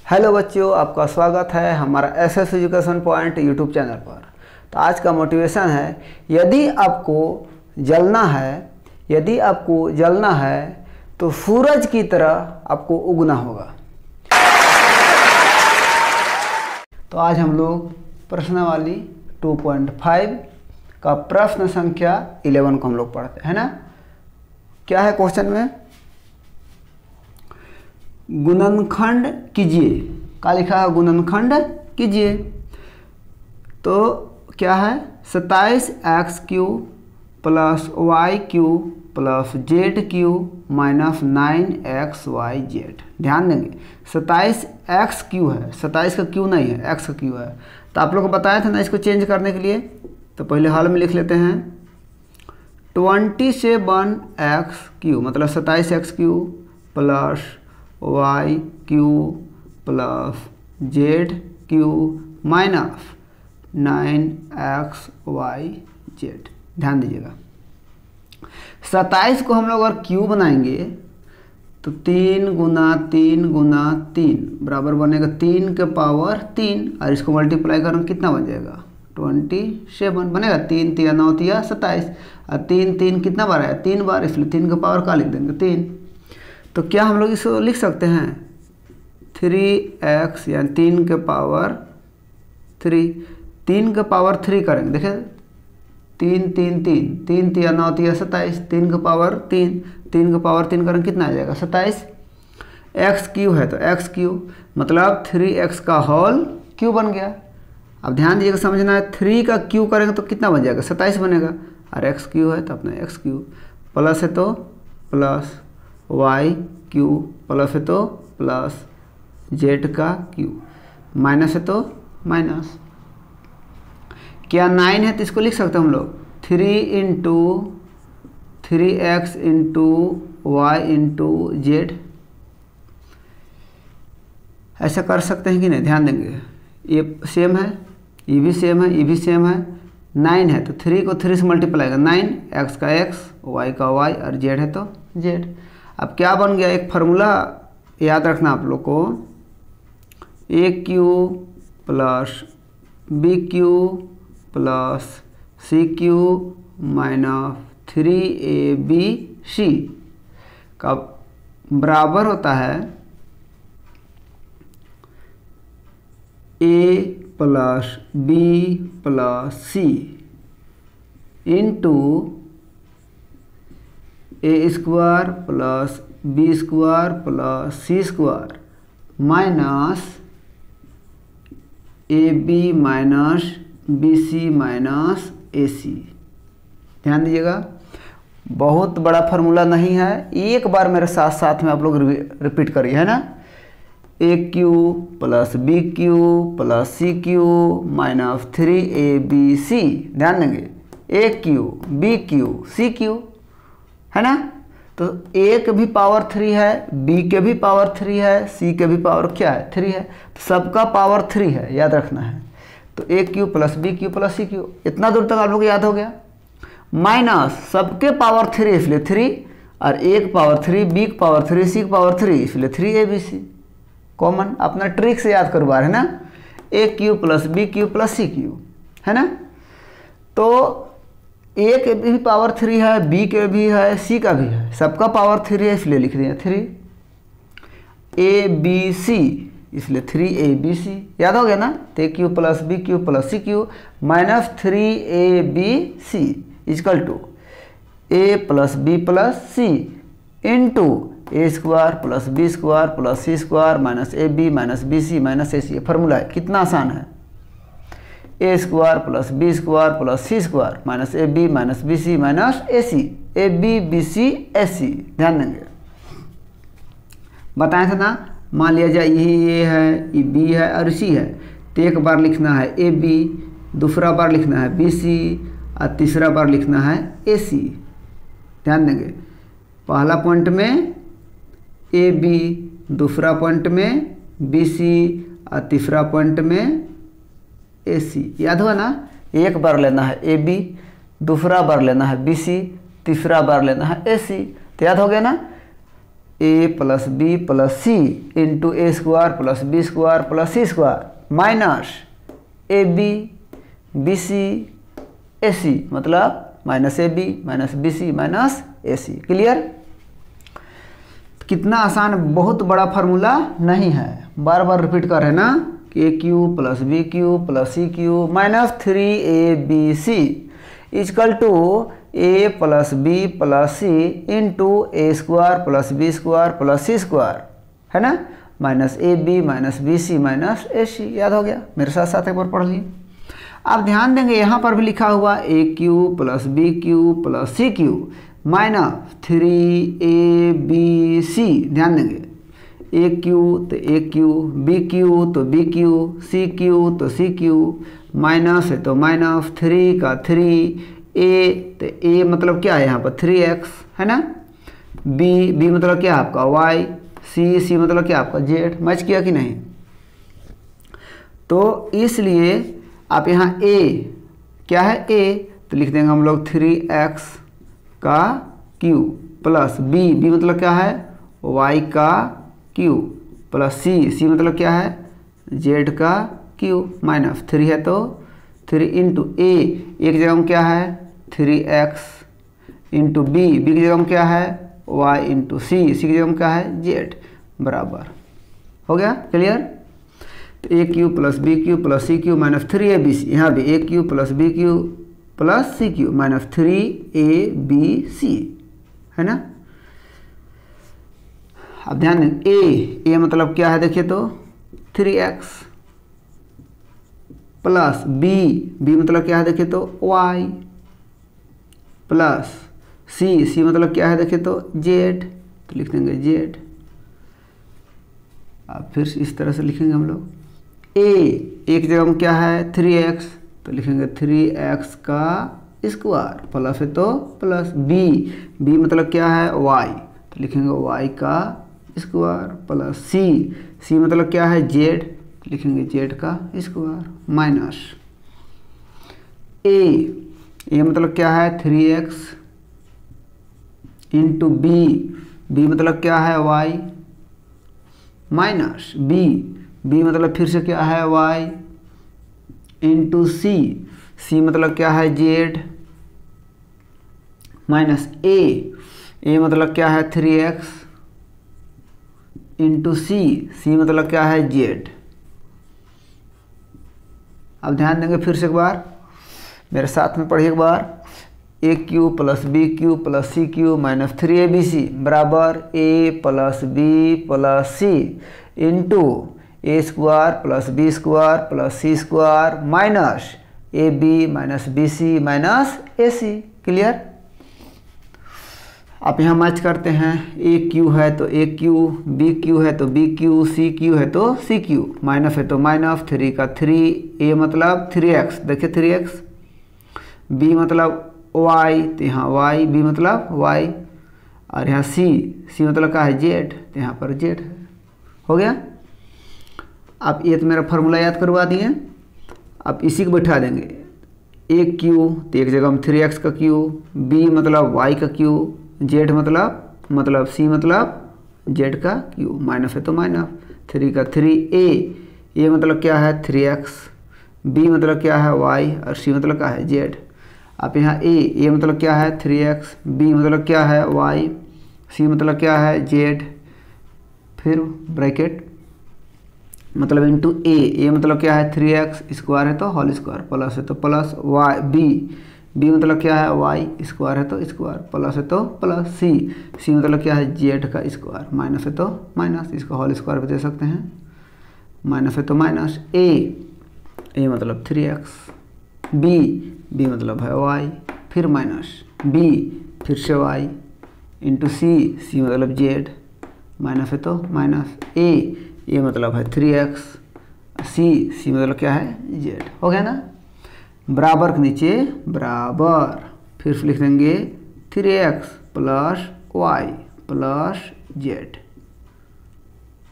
Hello बच्चों, आपका स्वागत है हमारा SS education point YouTube channel पर। तो आज का मोटिवेशन है, यदि आपको जलना है तो सूरज की तरह आपको उगना होगा। तो आज हम लोग प्रश्नावली 2.5 का प्रश्न संख्या 11 को हम लोग पढ़ते हैं ना। क्या है क्वेश्चन में? गुणनखंड कीजिए। क्या लिखा है? गुणनखंड कीजिए। तो क्या है? 27x³ plus y³ plus z³ minus 9xyz। ध्यान देंगे 27x³ है, 27 का क्यू नहीं है, x का क्यू है। तो आप लोग को बताया था ना इसको चेंज करने के लिए। तो पहले हल में लिख लेते हैं 27x³ मतलब 27x³ plus y³ plus z³ minus 9xyz। ध्यान दीजिएगा 27 को हम लोग अगर क्यू बनाएंगे तो 3 गुना 3 गुना 3 बराबर बनेगा 3 के पावर 3 और इसको मल्टीप्लाई करें कितना बन जाएगा? 27 बनेगा। 3 3 9 3 27 और 3 3 कितना बार आया? 3 बार, इसलिए 3 का पावर का लिख देंगे 3। तो क्या हम लोग इसको लिख सकते हैं 3x यानी 3 के पावर 3। 3 के पावर 3 करेंगे, देखिए 3 3 3 3 3 9 3 27 3 के पावर 3 3 के पावर 3 करेंगे कितना आ जाएगा? 27। x³ है तो x³ मतलब 3x का होल क्यू बन गया। अब ध्यान दीजिएगा, समझना है 3 का क्यू करेंगे तो कितना बन जाएगा? 27 बनेगा। और x³ है तो अपना x³ प्लस है तो प्लस y³ प्लस है तो प्लस z का क्यू माइनस है तो माइनस। क्या 9 है तो इसको लिख सकते हैं हम लोग 3x into y into z। ऐसा कर सकते हैं कि नहीं? ध्यान देंगे ये सेम है, ये भी सेम है, ये भी सेम है। 9 है तो 3 को 3 से मल्टीप्लाई करेगा 9, x का x, y का y और z है तो z। अब क्या बन गया? एक फार्मूला याद रखना आप लोग को, a³ plus b³ plus c³ minus 3abc का बराबर होता है a plus b plus c into a² plus b² plus c² minus ab minus bc minus ac। ध्यान दीजिएगा बहुत बड़ा फार्मूला नहीं है, एक बार मेरे साथ साथ में आप लोग रिपीट करिए, है ना। a³ plus b³ plus c³ minus 3abc। ध्यान देंगे a³ b³ c³ है ना। तो a के भी पावर 3 है, b के भी पावर 3 है, c के भी पावर क्या है? 3 है। तो सबका पावर 3 है, याद रखना है। तो a³ plus b³ plus c³, इतना दूर तक आप लोग याद हो गया। माइनस सबके पावर 3 इसलिए 3 और a के पावर 3, b के पावर 3, c के पावर 3 इसलिए 3abc। कॉमन अपना ट्रिक से याद करो बार, है ना। a³ plus b³ plus c³ है ना। तो a के भी पावर 3 है, b के भी है, c का भी है, सबका पावर 3 है इसलिए लिख दिया 3abc इसलिए 3abc। याद हो गया ना। तो a³ plus b³ plus c³ minus 3abc equal to a plus b plus c into a² plus b² plus c² minus ab minus bc minus ac। Formula है, कितना आसान है। a² plus b² plus c² minus ab minus bc minus ac। ab bc ac। ध्यान देंगे बताया था ना। मान लिया जाए ये है, ये b है और c है, तो एक बार लिखना है ab, दूसरा बार लिखना है bc और तीसरा बार लिखना है ac। ध्यान देंगे पहला पॉइंट में ab, दूसरा पॉइंट में bc और तीसरा पॉइंट में ac। याद हुआ ना। एक बार लेना है ab, दूसरा बार लेना है bc, तीसरा बार लेना है ac। तो याद हो गया ना। A plus B plus C into A square plus B square plus C square minus A B B C A C, मतलब minus A B minus B C minus A C. Clear? कितना आसान, बहुत बड़ा formula नहीं है। बार बार repeat कर रहे हैं ना कि a cube plus b cube plus c cube minus 3ab equal to a plus B plus C into A square plus B square plus C square, है ना, minus A B minus B C minus A c. याद हो गया? मेरे साथ साथ एक बार पढ़ लिए। आप ध्यान देंगे यहाँ पर भी लिखा हुआ a cube plus b cube plus c cube minus 3ab ध्यान देंगे, ए क्यू तो ए क्यू, बी क्यू तो बी क्यू, सी क्यू तो सी क्यू, माइनस है तो माइनस 3 का 3, ए तो ए मतलब क्या है यहाँ पर 3x, है ना, बी मतलब क्या है आपका y, सी मतलब क्या आपका z। मैच किया कि नहीं? तो इसलिए आप यहाँ a क्या है a, तो लिख देंगे हम लोग 3x का क्यू प्लस बी मतलब क्या है y का क्यू प्लस सी मतलब क्या है z का क्यू माइनस 3 है तो 3 इंटू ए, एक जगह में क्या है 3x इंटू बी की जगह में क्या है y इंटू सी की जगह में क्या है z बराबर। हो गया? क्लियर? तो a cube plus b cube plus c cube minus 3abc, यहाँ भी a cube plus b cube plus c cube minus 3abc, है ना। अब ध्यान दें, ए मतलब क्या है देखिए तो 3x प्लस बी मतलब क्या है देखिए तो y प्लस सी मतलब क्या है देखिए तो z, तो लिख देंगे z। अब फिर इस तरह से लिखेंगे हम लोग, एक जगह में क्या है 3x, तो लिखेंगे 3x का स्क्वायर प्लस है तो प्लस बी मतलब क्या है y, तो लिखेंगे y का स्क्वायर प्लस सी मतलब क्या है z, तो लिखेंगे z का स्क्वायर माइनस ए मतलब क्या है 3x इंटू बी मतलब क्या है y माइनस बी मतलब फिर से क्या है y इंटू सी मतलब क्या है z माइनस ए मतलब क्या है 3x इंटू सी मतलब क्या है z। अब ध्यान देंगे फिर से एक बार, मेरे साथ में पढ़िए एक बार, a cube plus b cube plus c cube minus 3abc बराबर a plus B plus C into A square plus B square plus C square minus A B minus B C minus A C. Clear? आप यहाँ match करते हैं, ए Q है तो a cube, b Q है तो b cube, c Q है तो सी क्यू, माइनस है तो माइनस 3 का 3, ए मतलब 3x देखिए 3x, बी मतलब y तो यहाँ y, बी मतलब y, और यहाँ सी मतलब क्या है z, तो यहाँ पर z है। हो गया? आप ये तो मेरा फार्मूला याद करवा दिए। अब इसी को बैठा देंगे, ए क्यू तो एक जगह में 3x का क्यू, बी मतलब y का क्यू, z मतलब सी मतलब z का क्यू, माइनस है तो माइनस 3 का 3, ए मतलब क्या है 3x, बी मतलब क्या है y, और सी मतलब क्या है z। आप यहाँ ए मतलब क्या है 3x, बी मतलब क्या है y, सी मतलब क्या है z, फिर ब्रैकेट मतलब इंटू ए मतलब क्या है 3x स्क्वायर है तो होल स्क्वायर, प्लस है तो प्लस y, बी मतलब क्या है y स्क्वायर है तो स्क्वायर, प्लस है तो प्लस सी मतलब क्या है z का स्क्वायर, माइनस है तो माइनस, इसका होल स्क्वायर भी दे सकते हैं, माइनस है तो माइनस ए मतलब 3x, बी मतलब है y, फिर माइनस बी फिर से y इंटू सी मतलब z, माइनस है तो माइनस ए मतलब है 3x, सी मतलब क्या है z। हो गया ना? बराबर के नीचे बराबर, फिर से लिख देंगे 3x plus y plus z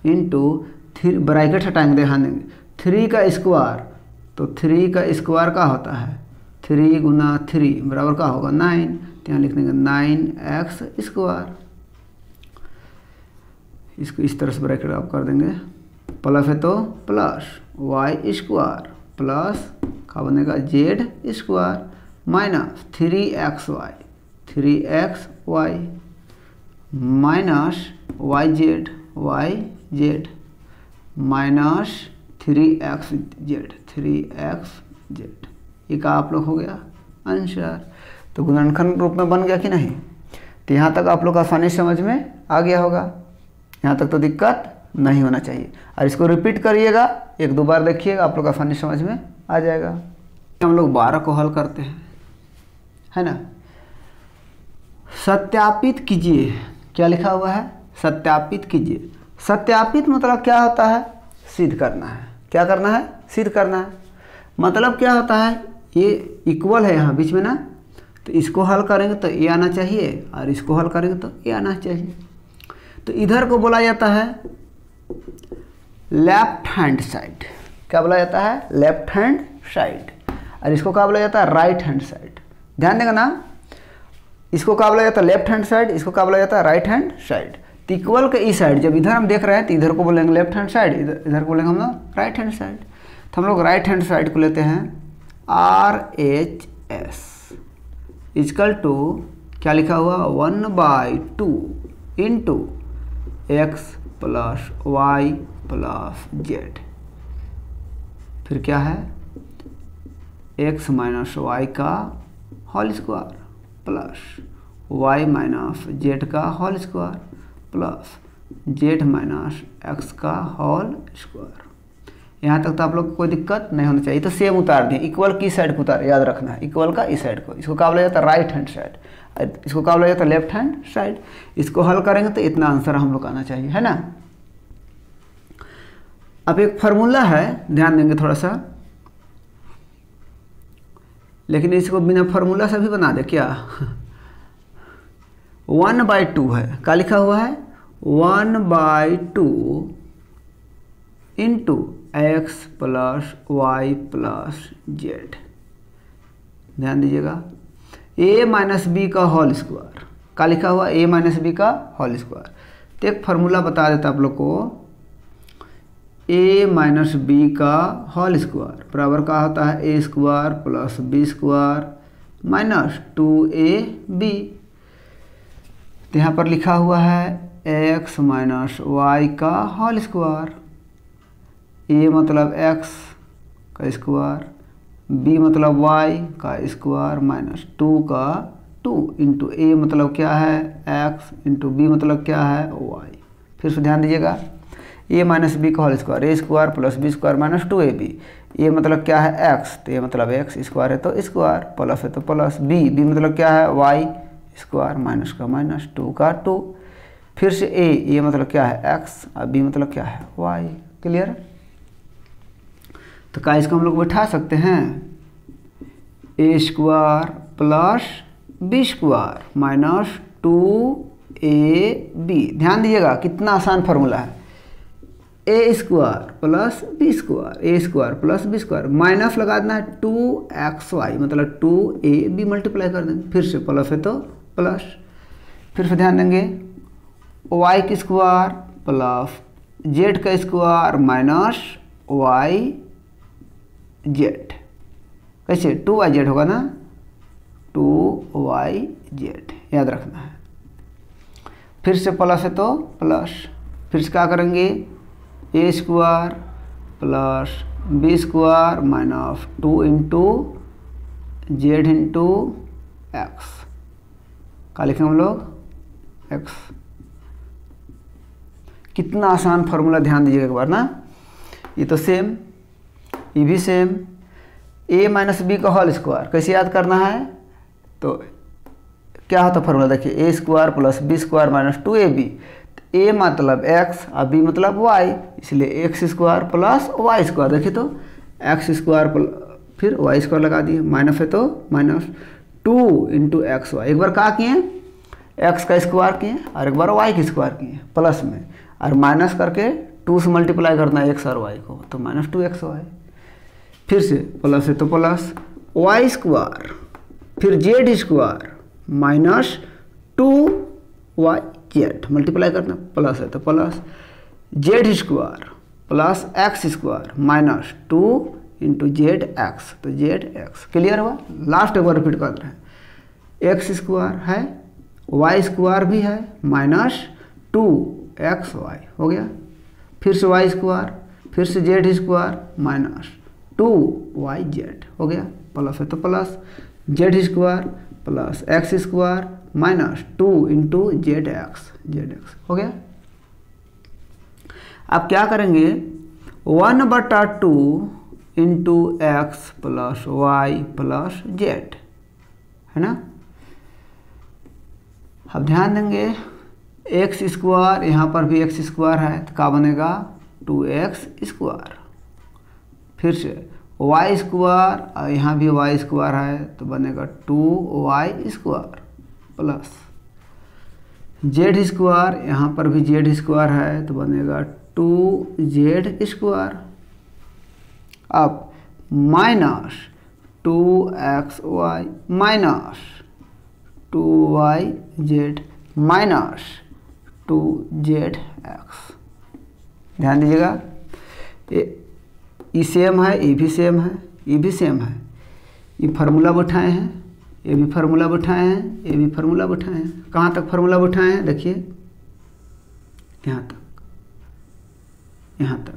into bracket हटाएंगे, ध्यान देंगे 3 का स्क्वायर, तो 3 का स्क्वायर का होता है 3 गुना 3 बराबर का होगा 9, तो यहाँ लिख देंगे 9x स्क्वायर। इसको इस तरह से ब्रैकेट आप कर देंगे, प्लस है तो प्लस वाई स्क्वायर प्लस क्या बनेगा z square minus 3xy minus y z minus 3xz। ये का आप लोग हो गया आंसर। तो गुणनखंड रूप में बन गया कि नहीं? तो यहाँ तक आप लोग आसानी से समझ में आ गया होगा, यहाँ तक तो दिक्कत नहीं होना चाहिए। और इसको रिपीट करिएगा, 1-2 बार देखिएगा, आप लोग आसानी समझ में आ जाएगा। हम लोग 12 को हल करते हैं, है ना। सत्यापित कीजिए, क्या लिखा हुआ है? सत्यापित कीजिए। सत्यापित मतलब क्या होता है? सिद्ध करना है। क्या करना है? सिद्ध करना है। मतलब क्या होता है? ये इक्वल है यहाँ बीच में ना, तो इसको हल करेंगे तो ये आना चाहिए और इसको हल करेंगे तो ये आना चाहिए। तो इधर को बोला जाता है लेफ्ट हैंड साइड। क्या बोला जाता है? Left hand side. और इसको क्या बोला जाता है? Right hand side. ध्यान देगा ना, इसको क्या बोला जाता है? Left hand side. इसको क्या बोला जाता है? Right hand side. तो इक्वल के इस साइड जब इधर हम देख रहे हैं तो इधर को बोलेंगे लेफ्ट हैंड साइड, इधर को बोलेंगे हम लोग राइट हैंड साइड। तो हम लोग राइट हैंड साइड को लेते हैं RHS इक्वल टू क्या लिखा हुआ? 1/2 into x plus y plus z. फिर क्या है? x माइनस वाई का whole square plus y minus z का whole square plus z minus x का होल स्क्वायर। यहाँ तक तो आप लोग को कोई दिक्कत नहीं होनी चाहिए। तो सेम उतार दें, इक्वल की साइड को उतार, याद रखना है इक्वल का इस साइड को। इसको क्या बोला जाता है? Right hand side. इसको क्या बोला जाता है? Left hand side. इसको हल करेंगे तो इतना आंसर हम लोग का आना चाहिए, है ना। अब एक फार्मूला है, ध्यान देंगे थोड़ा सा, लेकिन इसको बिना फार्मूला से भी बना दे क्या? 1/2 है, क्या लिखा हुआ है? 1/2 into x plus y plus z. ध्यान दीजिएगा, a माइनस बी का होल स्क्वायर। क्या लिखा हुआ? a माइनस बी का होल स्क्वायर। तो एक फार्मूला बता देता आप लोग को, a माइनस बी का होल स्क्वायर बराबर का होता है a square plus B square minus 2ab। तो यहाँ पर लिखा हुआ है x माइनस वाई का होल स्क्वायर। a मतलब x का स्क्वायर, b मतलब y का स्क्वायर माइनस 2 का 2 इंटू a मतलब क्या है? x इंटू b मतलब क्या है? y। फिर से ध्यान दीजिएगा, a माइनस बी का whole square, a square plus B square minus 2ab। a मतलब क्या है? x, तो a मतलब x, स्क्वायर है तो स्क्वायर, प्लस है तो प्लस, b मतलब क्या है? y स्क्वायर माइनस का माइनस 2 का 2। फिर से a मतलब क्या है? x और b मतलब क्या है? y। क्लियर? तो क्या इसको हम लोग बैठा सकते हैं? a square plus B square minus 2ab। ध्यान दीजिएगा कितना आसान फार्मूला है। a square plus B square, a square plus B square, minus लगा देना है 2xy मतलब 2ab मल्टीप्लाई कर देंगे। फिर से प्लस है तो प्लस, फिर से ध्यान देंगे y की स्क्वायर प्लस जेड का स्क्वायर माइनस वाई जेड। कैसे? 2yz होगा ना, 2yz याद रखना है। फिर से प्लस है तो प्लस, फिर से क्या करेंगे? a square plus B square minus 2 into z into x. क्या लिखें हम लोग? x। कितना आसान फार्मूला, ध्यान दीजिएगा एक बार ना। ये तो सेम, ये भी सेम। a माइनस बी का होल स्क्वायर कैसे याद करना है? तो क्या होता है फार्मूला? देखिए, a square plus B square minus 2ab। a मतलब x और b मतलब y, इसलिए x square plus y square. देखिए तो x स्क्वायर फिर y स्क्वायर लगा दिए, माइनस है तो माइनस 2 इंटू एक्स वाई। एक बार क्या किए? x का स्क्वायर किए और एक बार y की स्क्वायर किए प्लस में, और माइनस करके 2 से मल्टीप्लाई करना है x और y को, तो माइनस 2xy। फिर से प्लस है तो प्लस वाई स्क्वायर फिर Z square minus 2yz। Z, multiply करना, प्लस है तो plus z square plus x square minus 2 into z x, तो जेड एक्स। क्लियर हुआ? लास्ट एक बार रिपीट कर रहे हैं, एक्स स्क्वायर है, वाई स्क्वायर भी है, माइनस 2xy हो गया, फिर से वाई स्क्वायर, फिर से जेड स्क्वायर माइनस 2yz हो गया, प्लस है तो plus z square plus x square minus 2 into z x हो गया। अब क्या करेंगे, 1/2 into x plus y plus z, है ना। अब ध्यान देंगे एक्स स्क्वायर, यहाँ पर भी एक्स स्क्वायर है तो क्या बनेगा 2x स्क्वायर, फिर से वाई स्क्वायर और यहाँ भी वाई स्क्वायर है तो बनेगा 2y square plus z square, यहाँ पर भी जेड स्क्वायर है तो बनेगा 2z स्क्वायर। अब minus 2xy minus 2yz minus 2zx। ध्यान दीजिएगा, ये सेम है, ये भी सेम है, ये भी सेम है, ये फार्मूला बैठाए हैं, ये भी फार्मूला बैठाए हैं, ये भी फार्मूला बैठाए हैं। कहाँ तक फार्मूला बैठाए हैं देखिए, यहाँ तक, यहाँ तक,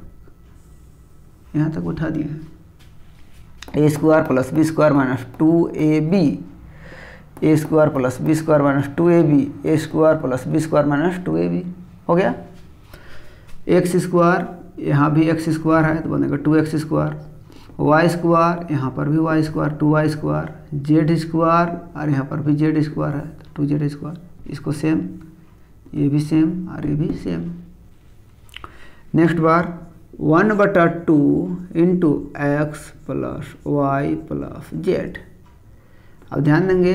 यहाँ तक उठा दिए हैं। A square plus B square minus 2ab, a square plus B square minus 2ab, a square plus B square minus 2ab हो गया। एक्स स्क्वायर, यहाँ भी एक्स स्क्वायर है तो बनेगा 2x स्क्वायर, वाई स्क्वायर, यहाँ पर भी y square 2y square, z square और यहाँ पर भी जेड स्क्वायर है तो 2z स्क्वायर। इसको सेम, ये भी सेम और ये भी सेम। नेक्स्ट बार 1/2 into x plus y plus z. अब ध्यान देंगे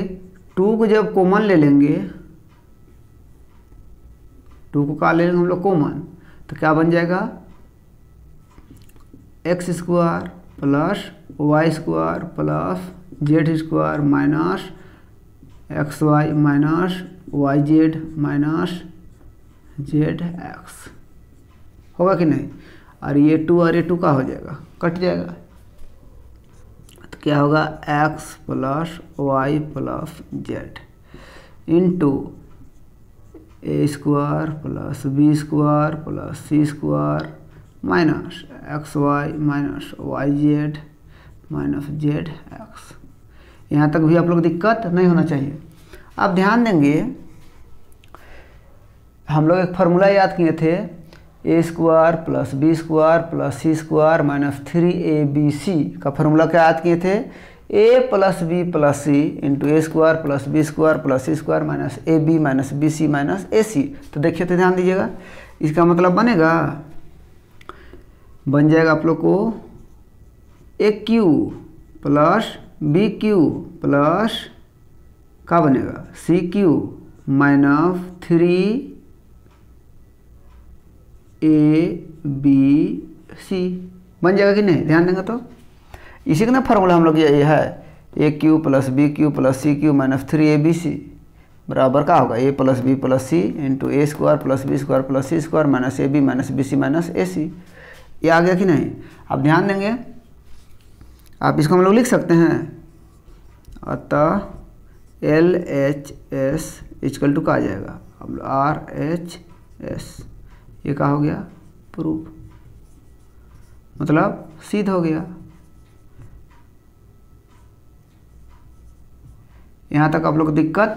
2 को जब कॉमन ले लेंगे, 2 को क्या ले लेंगे हम लोग कॉमन, तो क्या बन जाएगा x square plus y square plus z square minus x y minus y z minus z x होगा कि नहीं। और ये 2 और ये 2 का हो जाएगा, कट जाएगा, तो क्या होगा x plus y plus z into ए square plus B square plus सी square minus x y minus y z minus z x. यहाँ तक भी आप लोग दिक्कत नहीं होना चाहिए। अब ध्यान देंगे, हम लोग एक फार्मूला याद किए थे, a square plus B square plus C square minus 3abc का फार्मूला क्या याद किए थे, a plus B plus C into A square plus B square plus C square minus A B minus B C minus A c. तो देखिए, तो ध्यान दीजिएगा, इसका मतलब बन जाएगा आप लोग को a cube plus b cube plus क्या बनेगा सी क्यू माइनस 3abc बन जाएगा कि नहीं। ध्यान देंगे तो इसी का ना फार्मूला हम लोग ये है, a cube plus b cube plus c cube minus 3abc बराबर क्या होगा a plus B plus C into A square plus B square plus C square minus A B minus B C minus A c. ये आ गया कि नहीं। अब ध्यान देंगे, आप इसको हम लोग लिख सकते हैं, अतः LHS इक्वल टू का आ जाएगा अब RHS, ये क्या हो गया प्रूफ, मतलब सिद्ध हो गया। यहाँ तक आप लोग को दिक्कत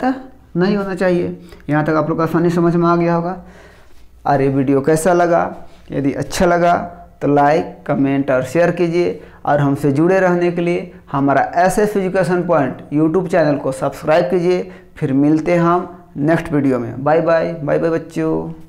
नहीं होना चाहिए, यहाँ तक आप लोग को आसानी समझ में आ गया होगा। और ये वीडियो कैसा लगा, यदि अच्छा लगा तो लाइक कमेंट और शेयर कीजिए, और हमसे जुड़े रहने के लिए हमारा SS education point YouTube channel को सब्सक्राइब कीजिए। फिर मिलते हैं हम नेक्स्ट वीडियो में। बाय बाय, बाय बाय बच्चों।